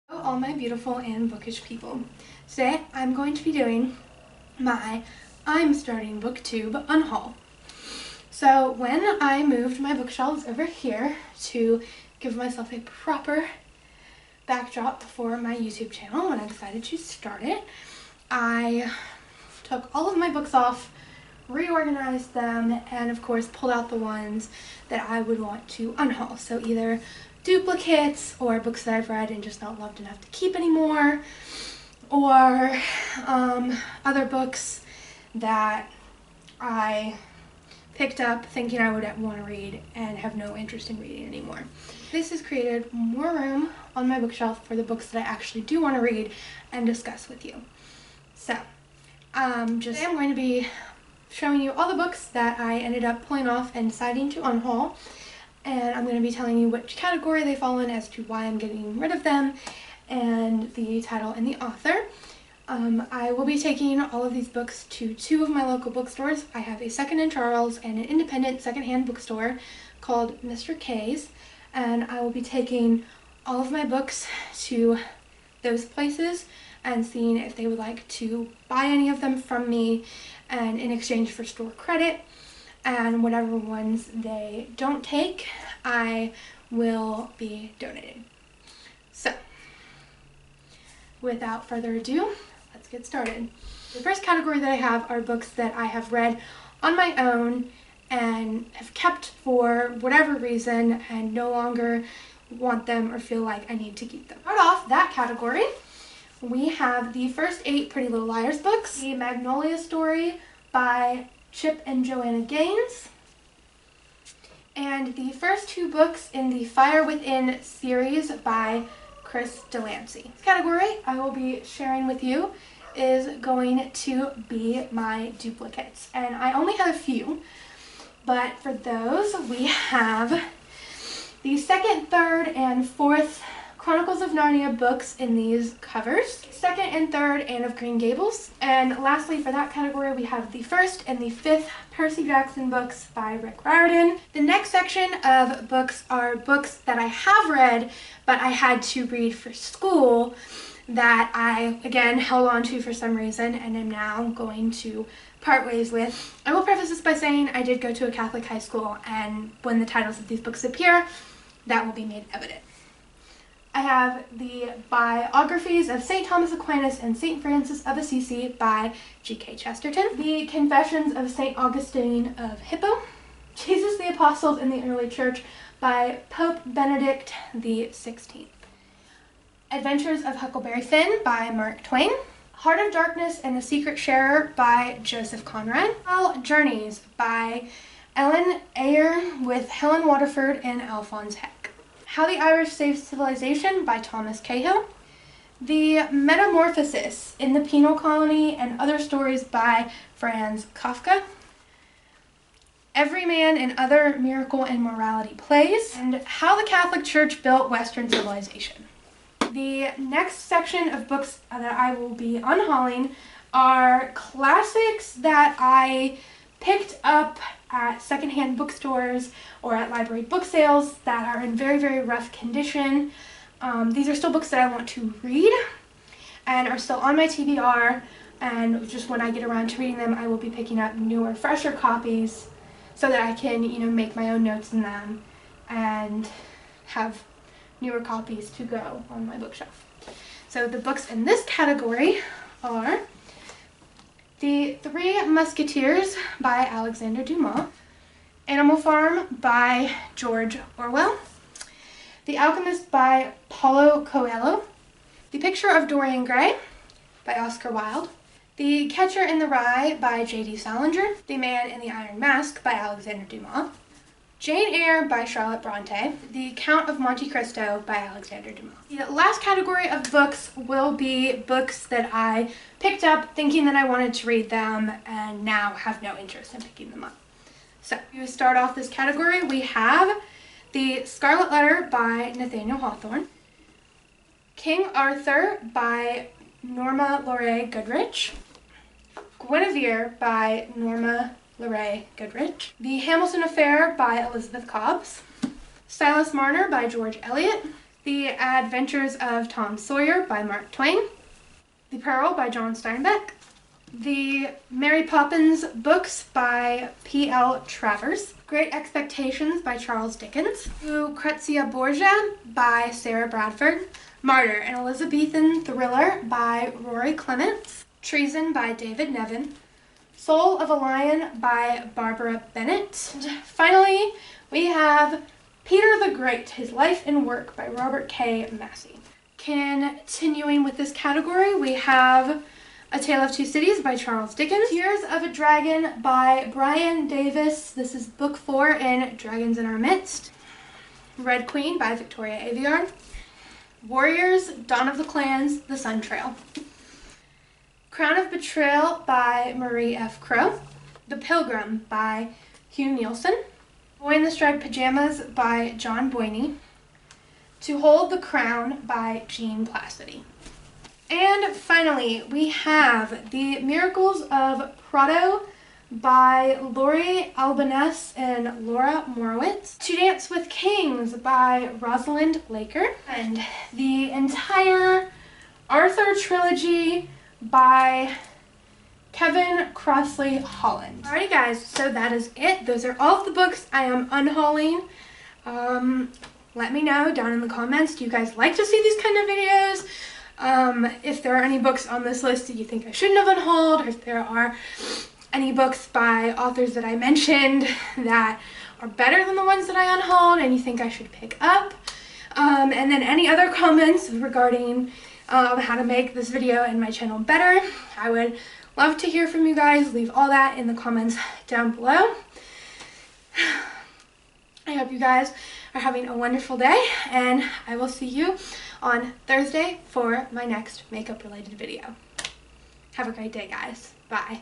Hello all my beautiful and bookish people. Today I'm going to be doing my I'm starting booktube unhaul. So when I moved my bookshelves over here to give myself a proper backdrop for my YouTube channel, when I decided to start it, I took all of my books off, reorganized them, and of course pulled out the ones that I would want to unhaul. So either duplicates or books that I've read and just not loved enough to keep anymore, or other books that I picked up thinking I would want to read and have no interest in reading anymore. This has created more room on my bookshelf for the books that I actually do want to read and discuss with you. So today I'm going to be showing you all the books that I ended up pulling off and deciding to unhaul. And I'm going to be telling you which category they fall in as to why I'm getting rid of them, and the title and the author. I will be taking all of these books to two of my local bookstores. I have a Second and Charles and an independent secondhand bookstore called Mr. K's, and I will be taking all of my books to those places and seeing if they would like to buy any of them from me, and in exchange for store credit. And whatever ones they don't take, I will be donating. So, without further ado, let's get started. The first category that I have are books that I have read on my own and have kept for whatever reason and no longer want them or feel like I need to keep them. Start off that category, we have the first 8 Pretty Little Liars books, The Magnolia Story by Chip and Joanna Gaines, and the first 2 books in the Fire Within series by Chris Delancey. This category I will be sharing with you is going to be my duplicates, and I only have a few, but for those we have the 2nd, 3rd, and 4th Chronicles of Narnia books in these covers, 2nd and 3rd Anne of Green Gables, and lastly for that category we have the 1st and the 5th Percy Jackson books by Rick Riordan. The next section of books are books that I have read but I had to read for school that I again held on to for some reason and am now going to part ways with. I will preface this by saying I did go to a Catholic high school, and when the titles of these books appear, that will be made evident. I have the biographies of St. Thomas Aquinas and St. Francis of Assisi by G.K. Chesterton, the Confessions of St. Augustine of Hippo, Jesus the Apostles in the Early Church by Pope Benedict XVI, Adventures of Huckleberry Finn by Mark Twain, Heart of Darkness and the Secret Sharer by Joseph Conrad, Journeys by Ellen Ayer with Helen Waterford and Alphonse Heck, How the Irish Saved Civilization by Thomas Cahill, The Metamorphosis in the Penal Colony and Other Stories by Franz Kafka, Every Man and Other Miracle and Morality Plays, and How the Catholic Church Built Western Civilization. The next section of books that I will be unhauling are classics that I picked up at secondhand bookstores or at library book sales that are in very, very rough condition. These are still books that I want to read and are still on my TBR, and just when I get around to reading them I will be picking up newer, fresher copies so that I can, make my own notes in them and have newer copies to go on my bookshelf. So the books in this category are The Three Musketeers by Alexander Dumas, Animal Farm by George Orwell, The Alchemist by Paulo Coelho, The Picture of Dorian Gray by Oscar Wilde, The Catcher in the Rye by J.D. Salinger, The Man in the Iron Mask by Alexander Dumas, Jane Eyre by Charlotte Bronte, The Count of Monte Cristo by Alexander Dumas. The last category of books will be books that I picked up thinking that I wanted to read them and now have no interest in picking them up. So to start off this category, we have The Scarlet Letter by Nathaniel Hawthorne, King Arthur by Norma Loray Goodrich, Guinevere by Norma Loray Goodrich, The Hamilton Affair by Elizabeth Cobbs, Silas Marner by George Eliot, The Adventures of Tom Sawyer by Mark Twain. The Pearl by John Steinbeck. The Mary Poppins books by P.L. Travers. Great Expectations by Charles Dickens. Lucrezia Borgia by Sarah Bradford. Martyr, an Elizabethan thriller by Rory Clements. Treason by David Nevin. Soul of a Lion by Barbara Bennett. And finally, we have Peter the Great, His Life and Work by Robert K. Massey. Continuing with this category, we have A Tale of Two Cities by Charles Dickens. Tears of a Dragon by Brian Davis. This is book 4 in Dragons in Our Midst. Red Queen by Victoria Aveyard. Warriors, Dawn of the Clans, The Sun Trail. Crown of Betrayal by Marie F. Crow. The Pilgrim by Hugh Nielsen. Boy in the Striped Pajamas by John Boyney. To Hold the Crown by Jean Placidy. And finally, we have The Miracles of Prado by Laurie Albanese and Laura Morowitz. To Dance with Kings by Rosalind Laker. And the entire Arthur trilogy by Kevin Crossley Holland. Alrighty guys, so that is it. Those are all of the books I am unhauling. Let me know down in the comments, do you guys like to see these kind of videos? If there are any books on this list that you think I shouldn't have unhauled, or if there are any books by authors that I mentioned that are better than the ones that I unhauled and you think I should pick up. And then any other comments regarding how to make this video and my channel better. I would love to hear from you guys. Leave all that in the comments down below. I hope you guys are having a wonderful day, and I will see you on Thursday for my next makeup related video. Have a great day, guys. Bye.